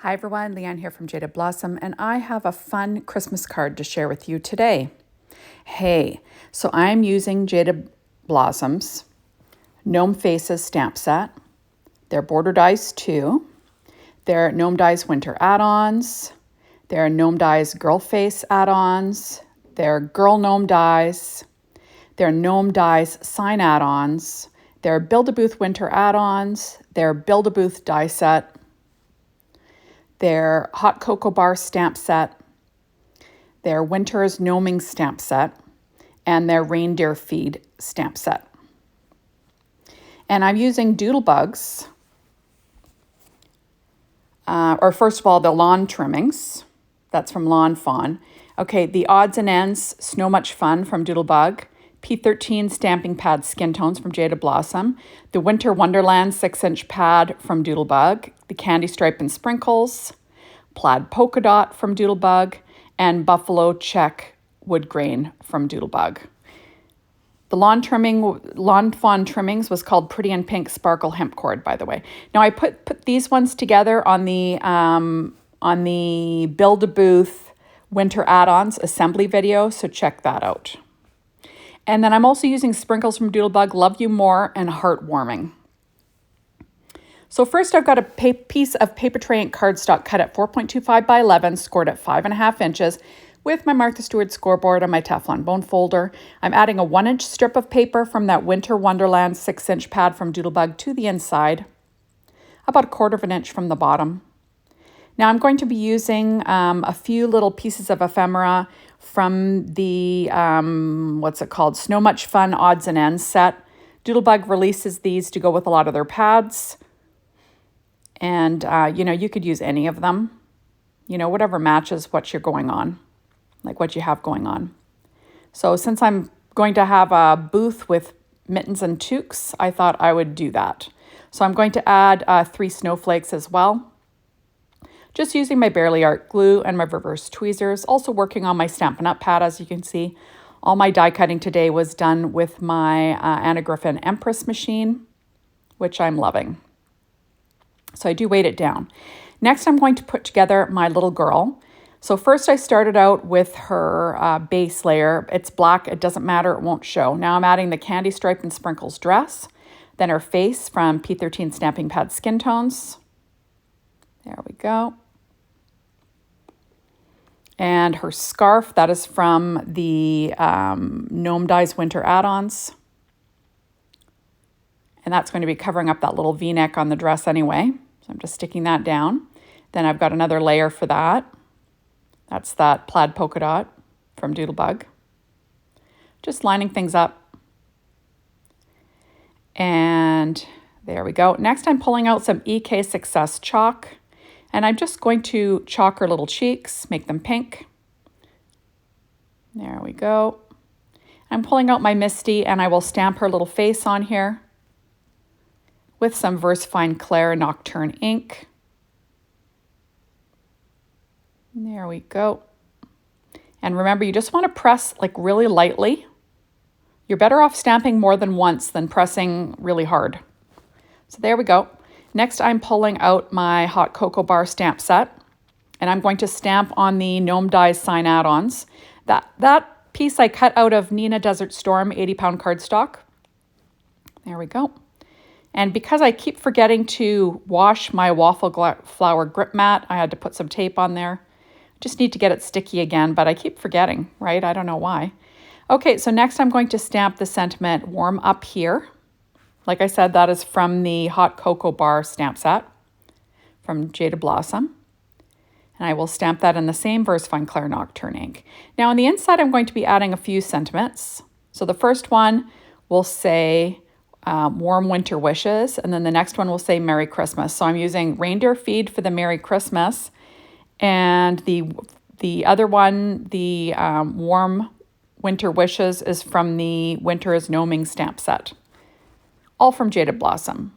Hi everyone, Leanne here from Jaded Blossom, and I have a fun Christmas card to share with you today. Hey, so I'm using Jaded Blossom's Gnome Faces stamp set. They're border dies too. They're Gnome Dies Winter add-ons. They're Gnome Dies Girl Face add-ons. They're Girl Gnome Dies. They're Gnome Dies Sign add-ons. They're Build-A-Booth Winter add-ons. They're Build-A-Booth die set. Their Hot Cocoa Bar stamp set, their Winter's Gnoming stamp set, and their Reindeer Feed stamp set. And I'm using Doodlebugs, or first of all, the lawn trimmings. That's from Lawn Fawn. Okay, the odds and ends, Snow Much Fun from Doodlebug. P13 stamping pad skin tones from Jaded Blossom, the Winter Wonderland 6-inch pad from Doodlebug, the Candy Stripe and Sprinkles, Plaid Polka Dot from Doodlebug, and Buffalo Check Wood Grain from Doodlebug. The Lawn Fawn trimmings was called Pretty and Pink Sparkle Hemp Cord, by the way. Now I put these ones together on the Build-A-Booth Winter Add-ons assembly video, so check that out. And then I'm also using sprinkles from Doodlebug, Love You More, and Heartwarming. So first I've got a piece of paper tray ink cardstock cut at 4.25 by 11, scored at 5.5 inches, with my Martha Stewart scoreboard and my Teflon bone folder. I'm adding a 1-inch strip of paper from that Winter Wonderland 6-inch pad from Doodlebug to the inside, about 1/4 of an inch from the bottom. Now I'm going to be using a few little pieces of ephemera from the, Snow Much Fun Odds and Ends set. Doodlebug releases these to go with a lot of their pads. And, you could use any of them. Whatever matches what you're going on, like what you have going on. So since I'm going to have a booth with mittens and toques, I thought I would do that. So I'm going to add 3 snowflakes as well. Just using my Barely Art glue and my reverse tweezers. Also working on my Stampin' Up! Pad, as you can see. All my die cutting today was done with my Anna Griffin Empress machine, which I'm loving. So I do weight it down. Next, I'm going to put together my little girl. So first I started out with her base layer. It's black, it doesn't matter, it won't show. Now I'm adding the Candy Stripe and Sprinkles dress, then her face from P13 Stamping Pad Skin Tones. There we go. And her scarf, that is from the Gnome Dies Winter add-ons. And that's going to be covering up that little V-neck on the dress anyway. So I'm just sticking that down. Then I've got another layer for that. That's that Plaid Polka Dot from Doodlebug. Just lining things up. And there we go. Next I'm pulling out some EK Success chalk. And I'm just going to chalk her little cheeks, make them pink. There we go. I'm pulling out my Misty and I will stamp her little face on here with some VersaFine Claire Nocturne ink. There we go. And remember, you just want to press like really lightly. You're better off stamping more than once than pressing really hard. So there we go. Next, I'm pulling out my Hot Cocoa Bar stamp set, and I'm going to stamp on the Gnome Dies Sign add-ons. That piece I cut out of Nina Desert Storm 80-pound cardstock. There we go. And because I keep forgetting to wash my waffle flower grip mat, I had to put some tape on there. Just need to get it sticky again, but I keep forgetting, right? I don't know why. Okay, so next I'm going to stamp the sentiment Warm Up Here. Like I said, that is from the Hot Cocoa Bar stamp set from Jaded Blossom. And I will stamp that in the same VersaFine Claire Nocturne ink. Now on the inside, I'm going to be adding a few sentiments. So the first one will say Warm Winter Wishes, and then the next one will say Merry Christmas. So I'm using Reindeer Feed for the Merry Christmas, and the other one, the Warm Winter Wishes, is from the Winter's Gnoming stamp set. All from Jaded Blossom.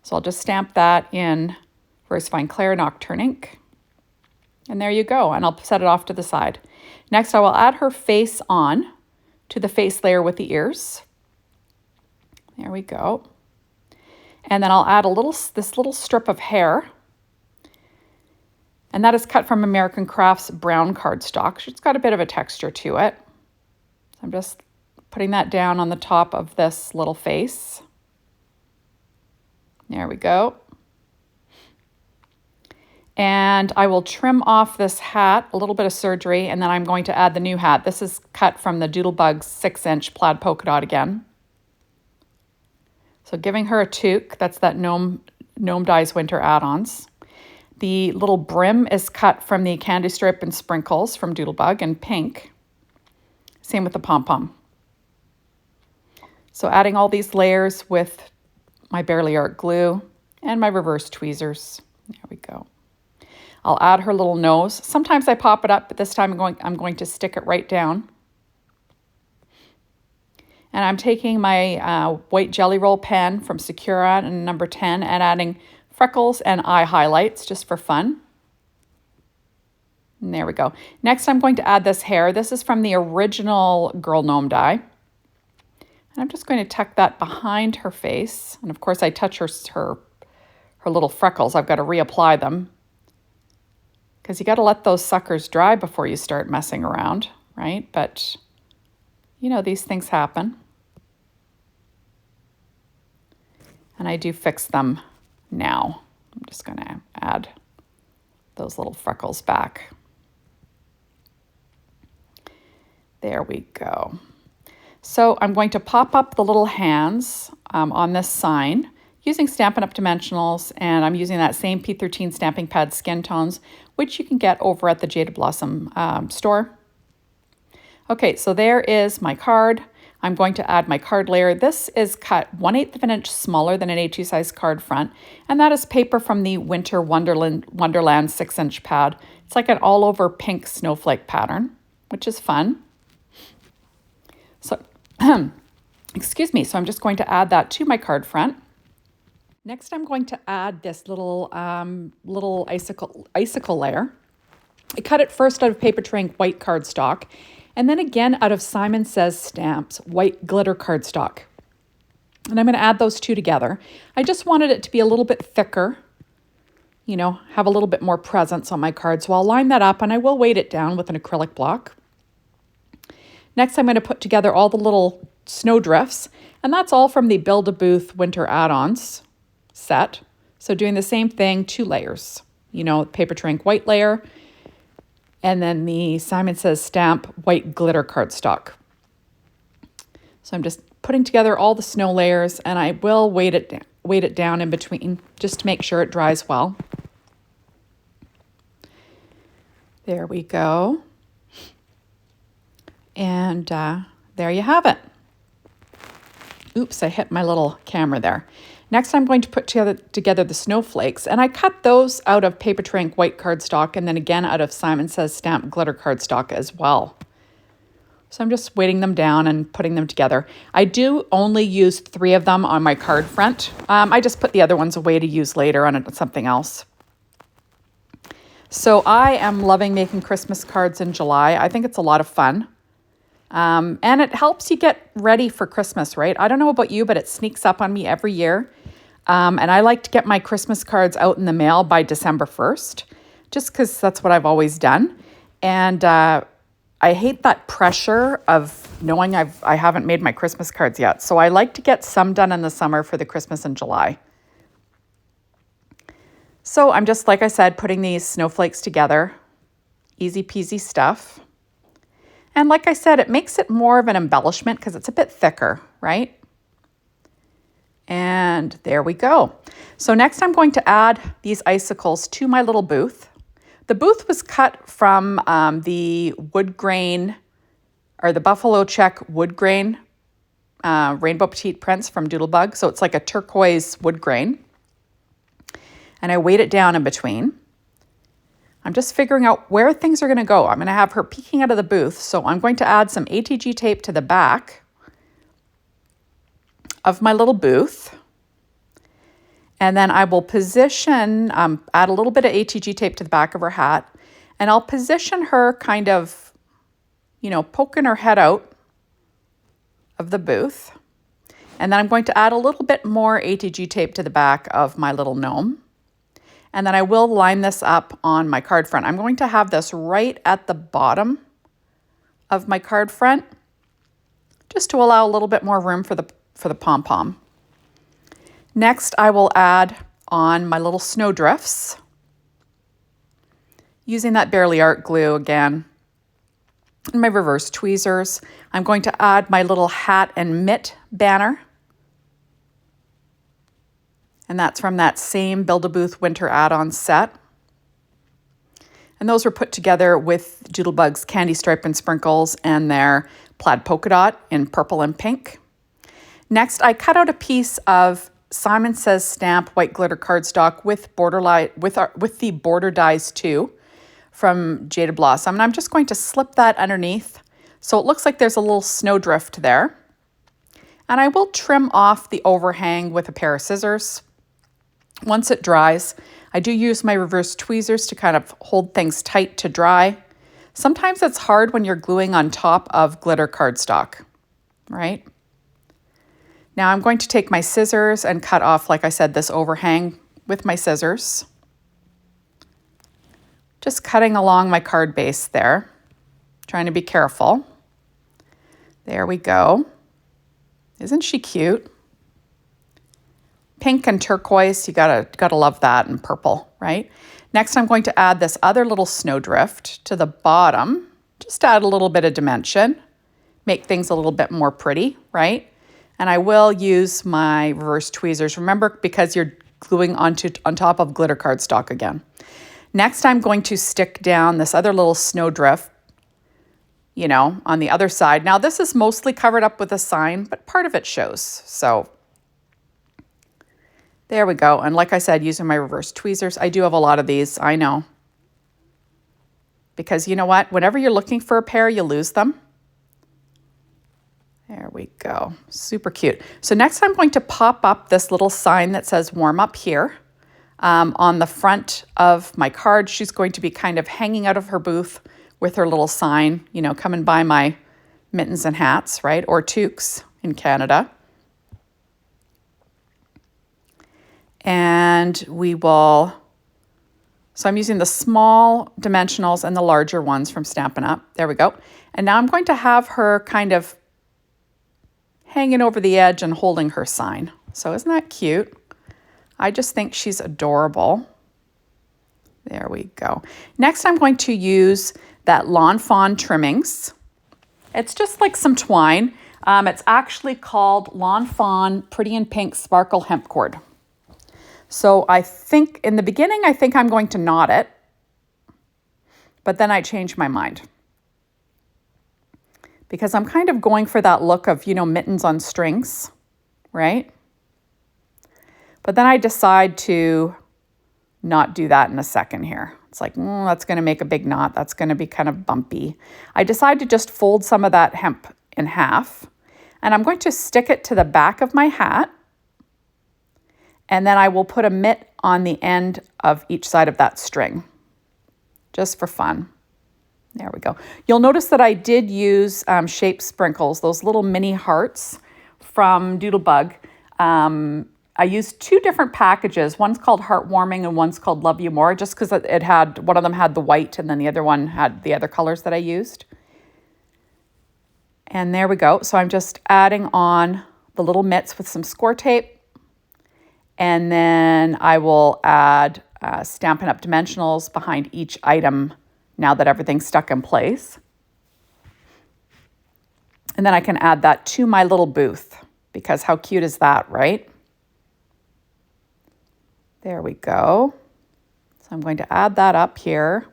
So I'll just stamp that in VersaFine Claire Nocturne ink. And there you go, and I'll set it off to the side. Next, I will add her face on to the face layer with the ears. There we go. And then I'll add this little strip of hair And that is cut from American Crafts brown cardstock. It's got a bit of a texture to it. So I'm just putting that down on the top of this little face. There we go. And I will trim off this hat, a little bit of surgery, and then I'm going to add the new hat. This is cut from the Doodlebug 6-inch plaid polka dot again. So giving her a toque, that's that Gnome Dies Winter add-ons. The little brim is cut from the Candy Strip and Sprinkles from Doodlebug in pink. Same with the pom-pom. So adding all these layers with my Barely Art glue and my reverse tweezers. There we go. I'll add her little nose. Sometimes I pop it up, but this time I'm going to stick it right down. And I'm taking my white Jelly Roll pen from Sakura and number 10 and adding freckles and eye highlights just for fun. And there we go. Next, I'm going to add this hair. This is from the original Girl Gnome die. And I'm just going to tuck that behind her face. And of course, I touch her little freckles. I've got to reapply them, because you got to let those suckers dry before you start messing around, right? But, you know, these things happen. And I do fix them now. I'm just going to add those little freckles back. There we go. So I'm going to pop up the little hands on this sign using Stampin' Up! Dimensionals, and I'm using that same P13 stamping pad skin tones, which you can get over at the Jaded Blossom store. Okay, so there is my card. I'm going to add my card layer. This is cut 1/8 of an inch smaller than an A2 size card front, and that is paper from the Winter Wonderland 6-inch pad. It's like an all over pink snowflake pattern, which is fun. So, excuse me, so I'm just going to add that to my card front. Next, I'm going to add this little icicle layer. I cut it first out of Paper Train white cardstock, and then again out of Simon Says Stamps white glitter cardstock. And I'm going to add those two together. I just wanted it to be a little bit thicker, you know, have a little bit more presence on my card. So I'll line that up, and I will weight it down with an acrylic block. Next, I'm going to put together all the little snow drifts, and that's all from the Build-A-Booth Winter Add-ons set. So doing the same thing, 2 layers, you know, Paper Train white layer, and then the Simon Says Stamp white glitter cardstock. So I'm just putting together all the snow layers, and I will weight it down in between just to make sure it dries well. There we go. And there you have it. Oops, I hit my little camera there. Next, I'm going to put together the snowflakes, and I cut those out of Paper Train white cardstock and then again out of Simon Says Stamp glitter cardstock as well. So I'm just weighting them down and putting them together. I do only use 3 of them on my card front. I just put the other ones away to use later on something else. So I am loving making Christmas cards in July. I think it's a lot of fun. And it helps you get ready for Christmas, right? I don't know about you, but it sneaks up on me every year. And I like to get my Christmas cards out in the mail by December 1st, just because that's what I've always done. And I hate that pressure of knowing I haven't made my Christmas cards yet. So I like to get some done in the summer for the Christmas in July. So I'm just, like I said, putting these snowflakes together. Easy peasy stuff. And like I said, it makes it more of an embellishment because it's a bit thicker, right? And there we go. So next I'm going to add these icicles to my little booth. The booth was cut from the wood grain, or the buffalo check wood grain rainbow petite prints from Doodlebug. So it's like a turquoise wood grain. And I weight it down in between. I'm just figuring out where things are going to go. I'm going to have her peeking out of the booth. So I'm going to add some ATG tape to the back of my little booth. And then I will position, add a little bit of ATG tape to the back of her hat. And I'll position her kind of, you know, poking her head out of the booth. And then I'm going to add a little bit more ATG tape to the back of my little gnome. And then I will line this up on my card front. I'm going to have this right at the bottom of my card front, just to allow a little bit more room for the pom-pom. Next, I will add on my little snow drifts, using that Barely Art glue again, and my reverse tweezers. I'm going to add my little hat and mitt banner. And that's from that same Build-A-Booth winter add-on set. And those were put together with Doodlebug's Candy Stripe and Sprinkles and their plaid polka dot in purple and pink. Next, I cut out a piece of Simon Says Stamp white glitter cardstock with the border dies too from Jaded Blossom. And I'm just going to slip that underneath so it looks like there's a little snowdrift there. And I will trim off the overhang with a pair of scissors. Once it dries, I do use my reverse tweezers to kind of hold things tight to dry. Sometimes it's hard when you're gluing on top of glitter cardstock, right? Now I'm going to take my scissors and cut off, like I said, this overhang with my scissors. Just cutting along my card base there, trying to be careful. There we go. Isn't she cute? Pink and turquoise, you gotta love that, and purple, right? Next, I'm going to add this other little snowdrift to the bottom, just to add a little bit of dimension, make things a little bit more pretty, right? And I will use my reverse tweezers. Remember, because you're gluing on top of glitter cardstock again. Next, I'm going to stick down this other little snowdrift, you know, on the other side. Now, this is mostly covered up with a sign, but part of it shows, so there we go. And like I said, using my reverse tweezers, I do have a lot of these, I know. Because you know what? Whenever you're looking for a pair, you lose them. There we go. Super cute. So next I'm going to pop up this little sign that says warm up here. On the front of my card, she's going to be kind of hanging out of her booth with her little sign, you know, come and buy my mittens and hats, right? Or toques in Canada. And we will, so I'm using the small dimensionals and the larger ones from Stampin' Up. There we go. And now I'm going to have her kind of hanging over the edge and holding her sign. So isn't that cute? I just think she's adorable. There we go. Next, I'm going to use that Lawn Fawn trimmings. It's just like some twine. It's actually called Lawn Fawn Pretty in Pink Sparkle Hemp Cord. So I think in the beginning, I think I'm going to knot it, but then I changed my mind because I'm kind of going for that look of, you know, mittens on strings, right? But then I decide to not do that in a second here. It's like, that's going to make a big knot. That's going to be kind of bumpy. I decide to just fold some of that hemp in half, and I'm going to stick it to the back of my hat. And then I will put a mitt on the end of each side of that string, just for fun. There we go. You'll notice that I did use shape sprinkles, those little mini hearts from Doodlebug. I used two different packages. One's called Heartwarming and one's called Love You More, just because it had, one of them had the white and then the other one had the other colors that I used. And there we go. So I'm just adding on the little mitts with some score tape. And then I will add Stampin' Up! Dimensionals behind each item now that everything's stuck in place. And then I can add that to my little booth because how cute is that, right? There we go. So I'm going to add that up here.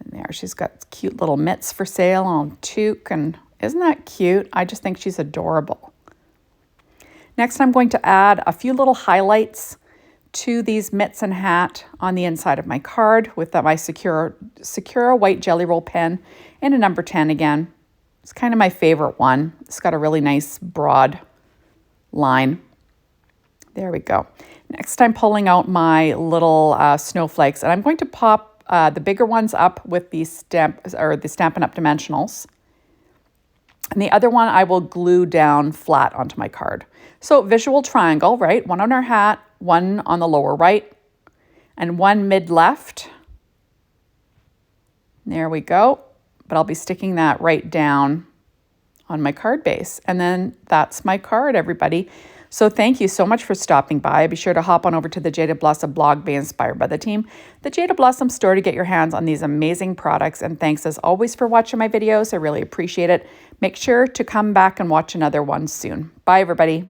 And there, she's got cute little mitts for sale on toque. And isn't that cute? I just think she's adorable. Next, I'm going to add a few little highlights to these mitts and hat on the inside of my card with my Secura white Jelly Roll pen and a number 10 again. It's kind of my favorite one. It's got a really nice broad line. There we go. Next, I'm pulling out my little snowflakes, and I'm going to pop the bigger ones up with the Stampin' Up! Dimensionals. And the other one I will glue down flat onto my card. So visual triangle, right? One on her hat, one on the lower right, and one mid-left. There we go. But I'll be sticking that right down on my card base. And then that's my card, everybody. So thank you so much for stopping by. Be sure to hop on over to the Jaded Blossom blog, Be Inspired by the Team, the Jaded Blossom store to get your hands on these amazing products. And thanks as always for watching my videos. I really appreciate it. Make sure to come back and watch another one soon. Bye, everybody.